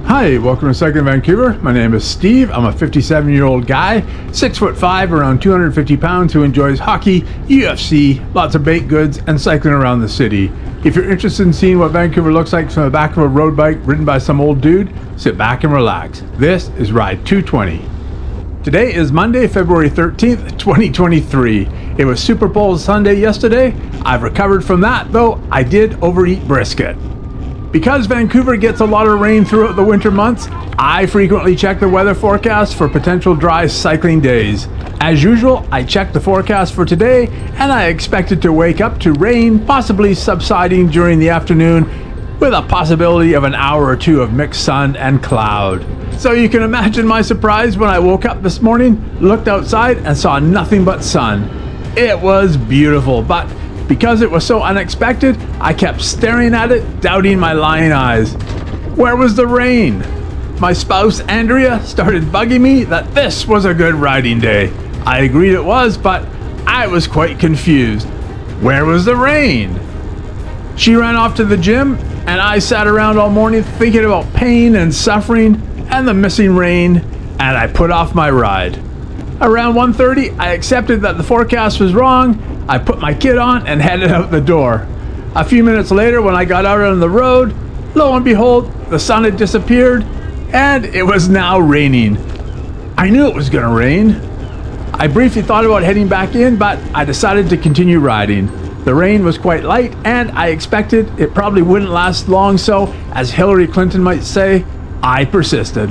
Hi, welcome to Cycl'n Vancouver. My name is Steve. I'm a 57-year-old guy, 6'5", around 250 pounds, who enjoys hockey, UFC, lots of baked goods, and cycling around the city. If you're interested in seeing what Vancouver looks like from the back of a road bike ridden by some old dude, sit back and relax. This is Ride 220. Today is Monday, February 13th, 2023. It was Super Bowl Sunday yesterday. I've recovered from that, though I did overeat brisket. Because Vancouver gets a lot of rain throughout the winter months, I frequently check the weather forecast for potential dry cycling days. As usual, I checked the forecast for today, and I expected to wake up to rain, possibly subsiding during the afternoon, with a possibility of an hour or two of mixed sun and cloud. So you can imagine my surprise when I woke up this morning, looked outside, and saw nothing but sun. It was beautiful, but because it was so unexpected, I kept staring at it, doubting my lying eyes. Where was the rain? My spouse, Andrea, started bugging me that this was a good riding day. I agreed it was, but I was quite confused. Where was the rain? She ran off to the gym, and I sat around all morning thinking about pain and suffering and the missing rain, and I put off my ride. Around 1:30, I accepted that the forecast was wrong. I put my kid on and headed out the door. A few minutes later, when I got out on the road, lo and behold, the sun had disappeared and it was now raining. I knew it was gonna rain. I briefly thought about heading back in, but I decided to continue riding. The rain was quite light and I expected it probably wouldn't last long, so as Hillary Clinton might say, I persisted.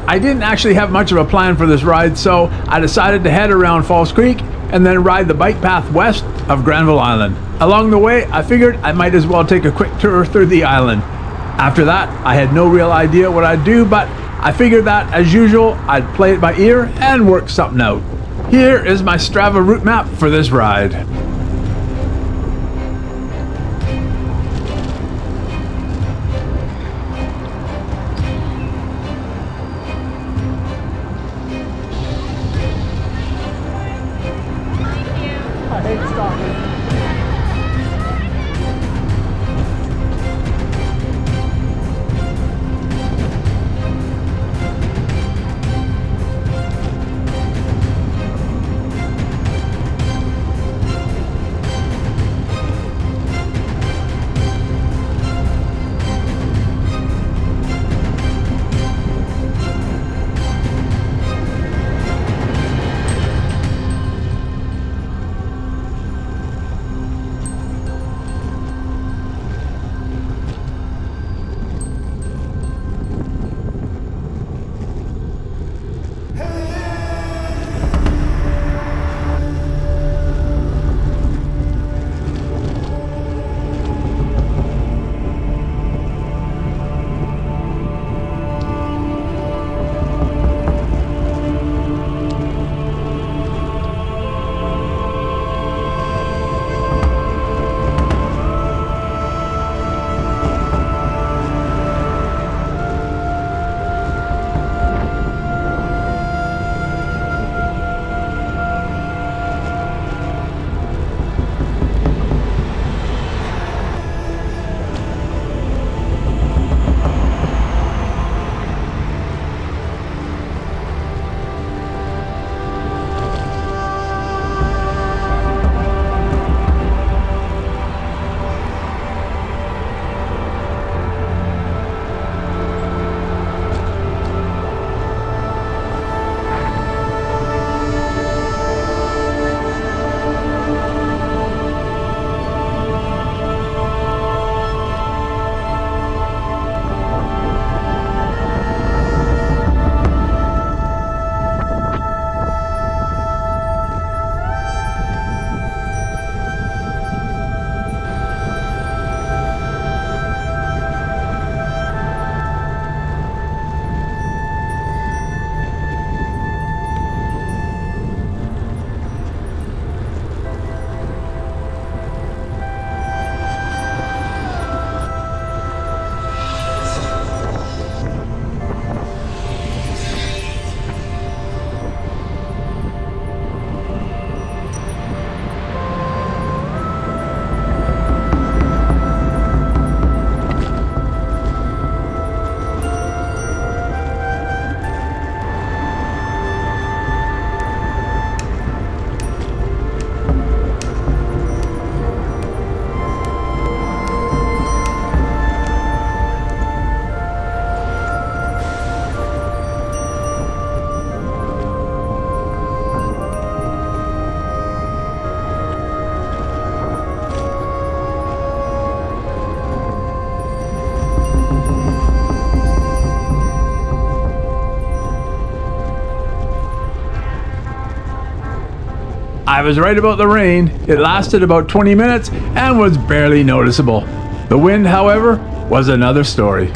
I didn't actually have much of a plan for this ride, so I decided to head around Falls Creek and then ride the bike path west of Granville Island. Along the way, I figured I might as well take a quick tour through the island. After that, I had no real idea what I'd do, but I figured that, as usual, I'd play it by ear and work something out. Here is my Strava route map for this ride. I was right about the rain. It lasted about 20 minutes and was barely noticeable. The wind, however, was another story.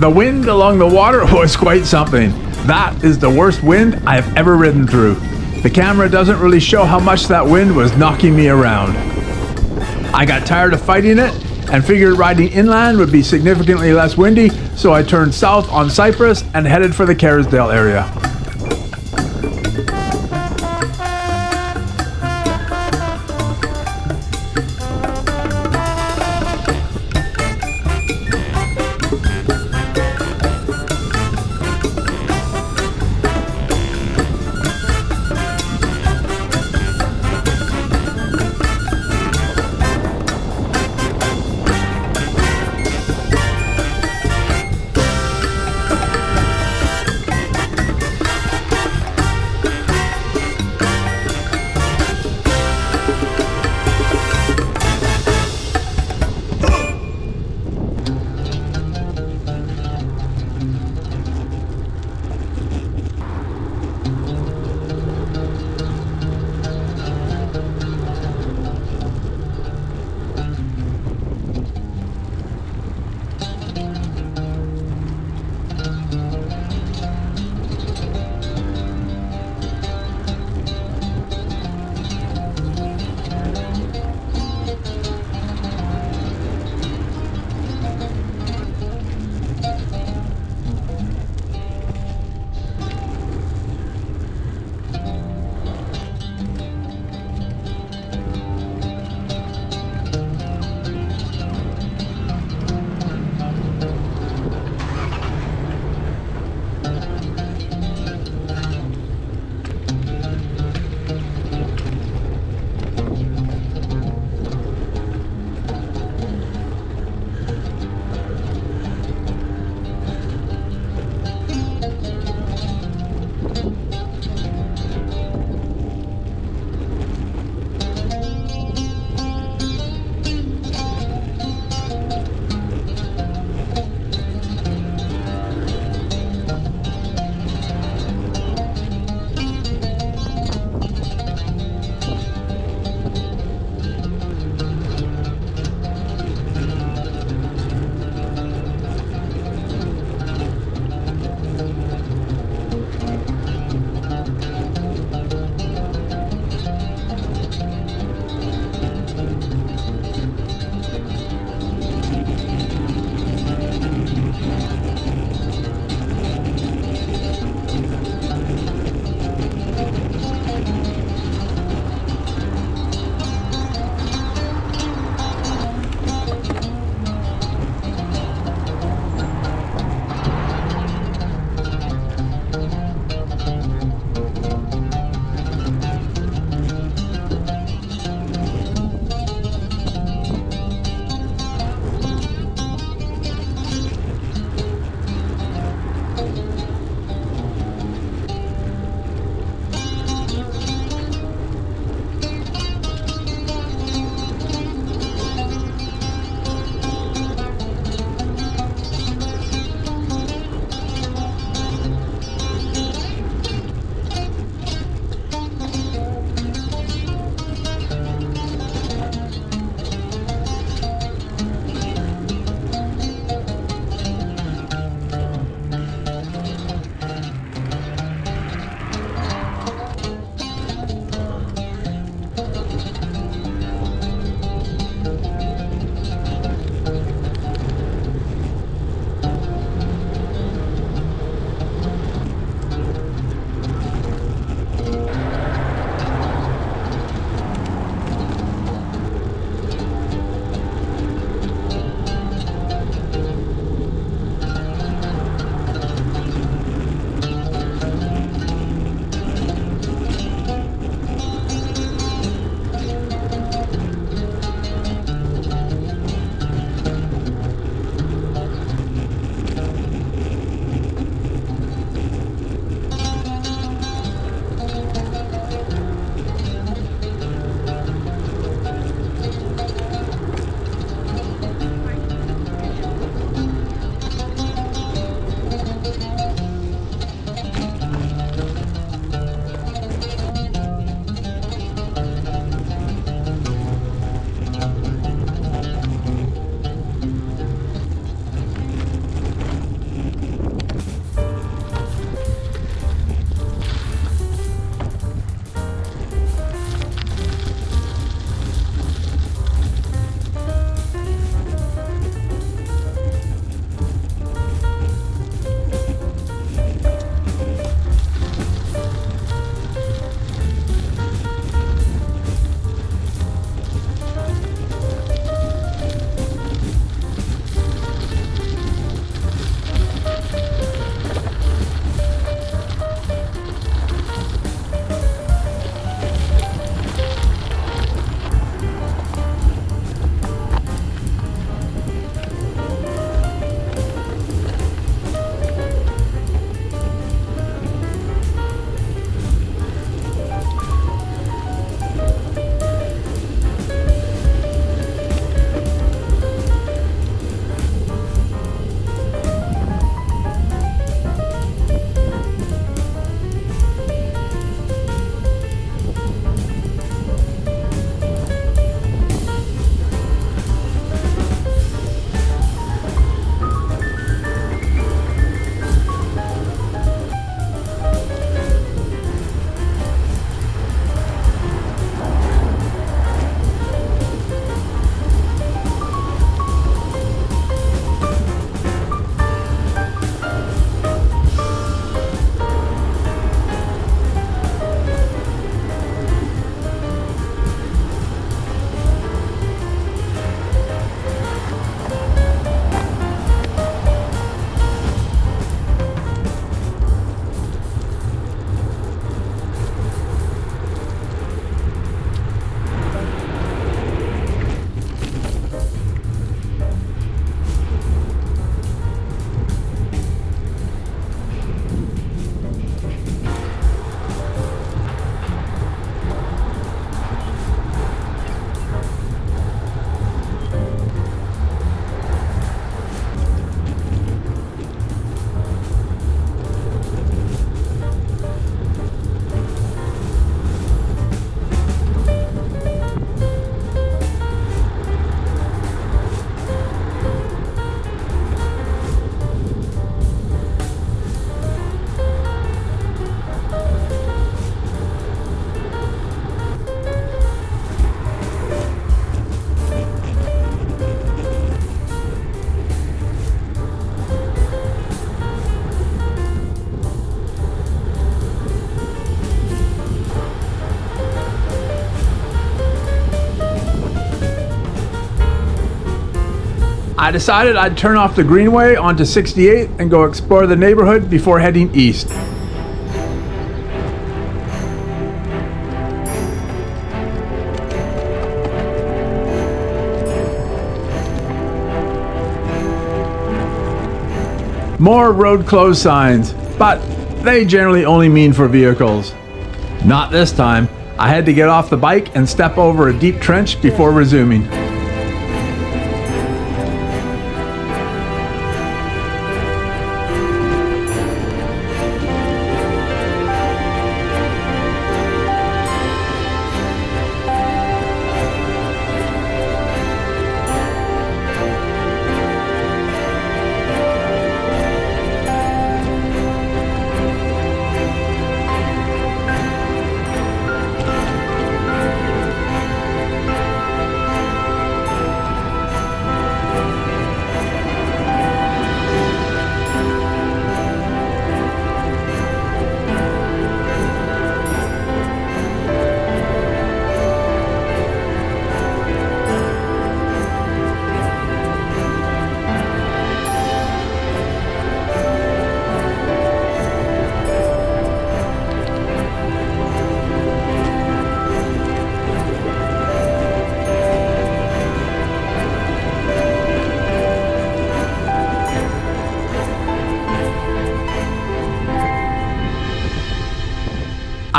The wind along the water was quite something. That is the worst wind I've ever ridden through. The camera doesn't really show how much that wind was knocking me around. I got tired of fighting it and figured riding inland would be significantly less windy, so I turned south on Cypress and headed for the Kerrisdale area. I decided I'd turn off the Greenway onto 68 and go explore the neighborhood before heading east. More road closed signs, but they generally only mean for vehicles. Not this time. I had to get off the bike and step over a deep trench before resuming.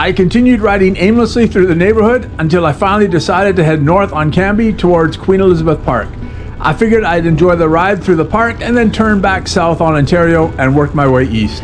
I continued riding aimlessly through the neighborhood until I finally decided to head north on Cambie towards Queen Elizabeth Park. I figured I'd enjoy the ride through the park and then turn back south on Ontario and work my way east.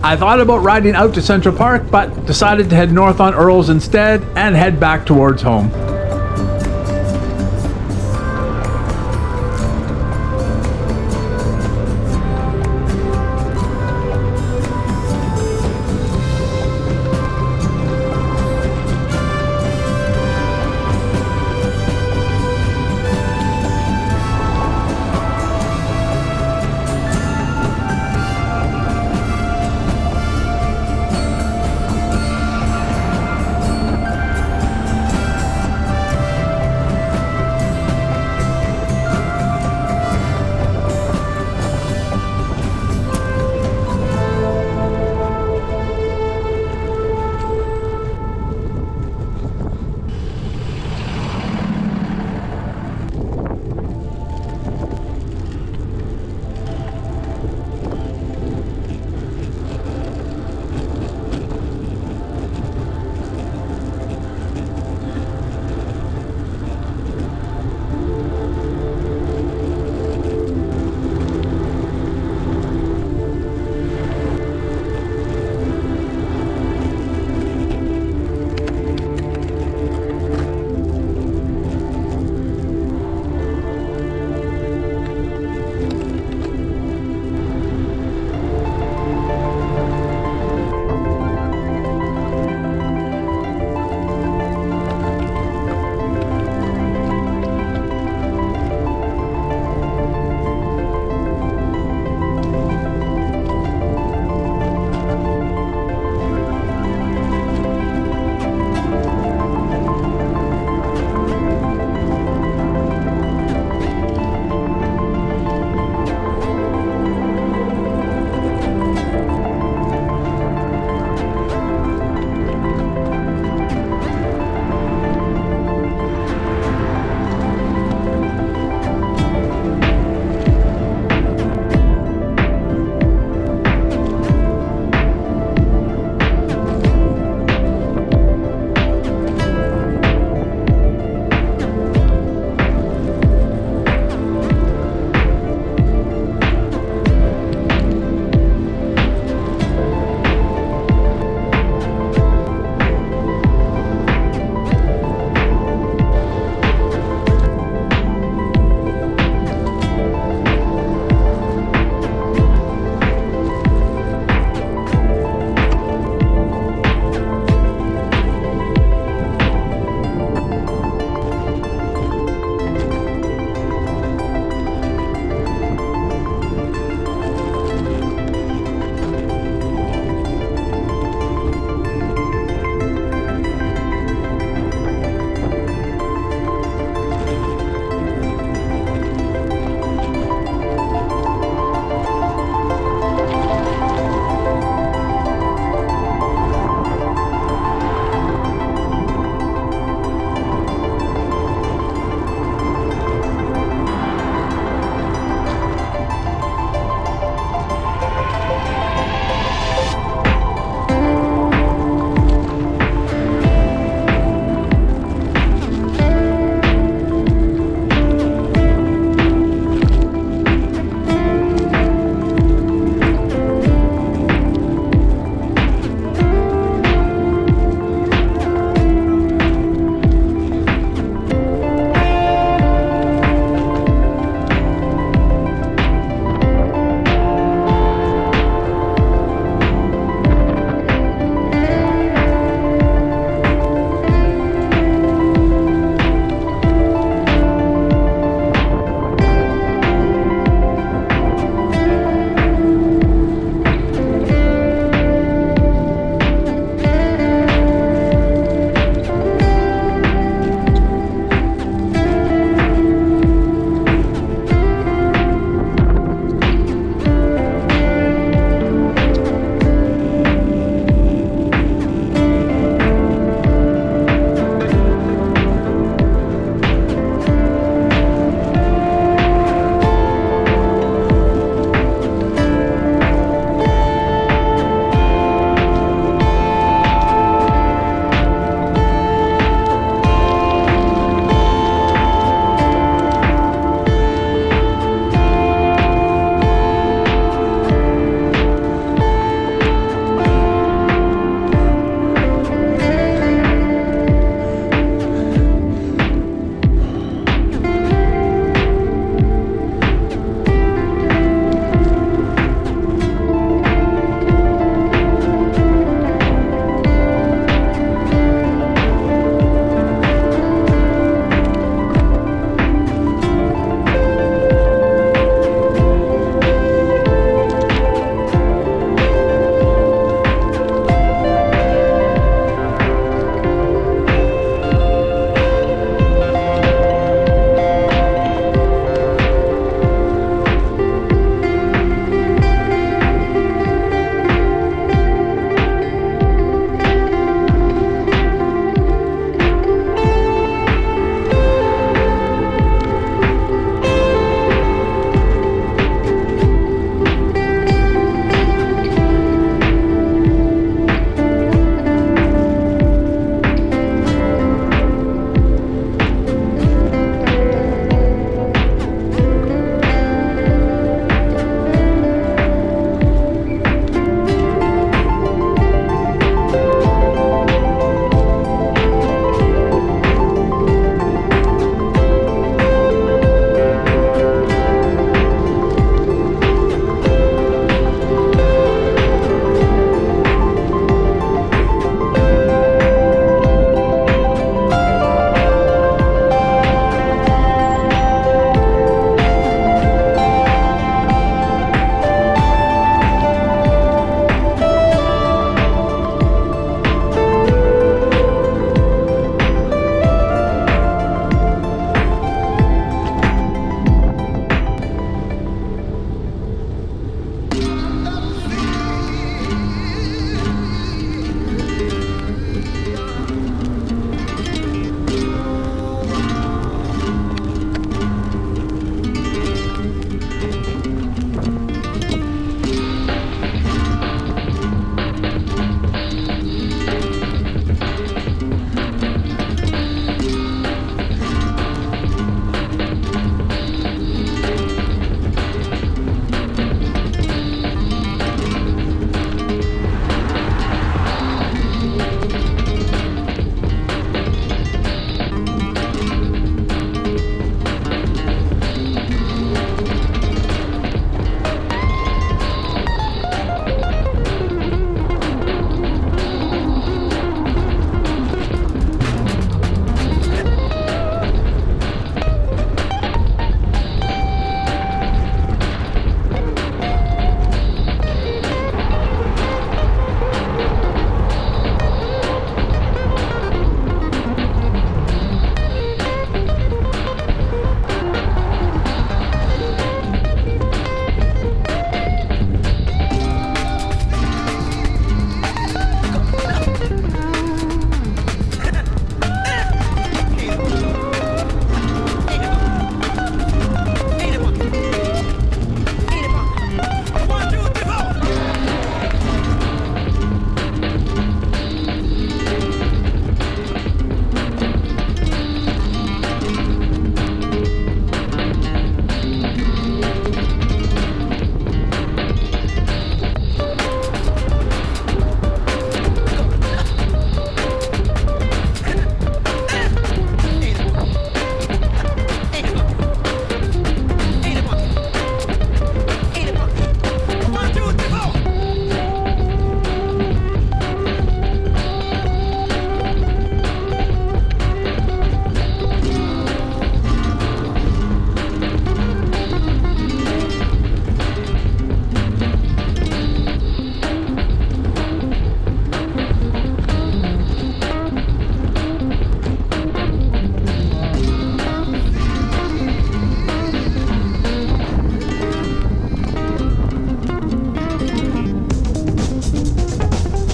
I thought about riding out to Central Park, but decided to head north on Earls instead and head back towards home.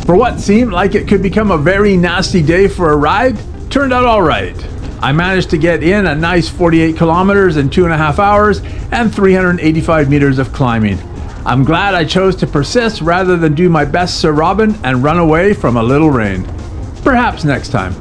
For what seemed like it could become a very nasty day for a ride, turned out all right. I managed to get in a nice 48 kilometers in 2.5 hours and 385 meters of climbing. I'm glad I chose to persist rather than do my best Sir Robin and run away from a little rain. Perhaps next time.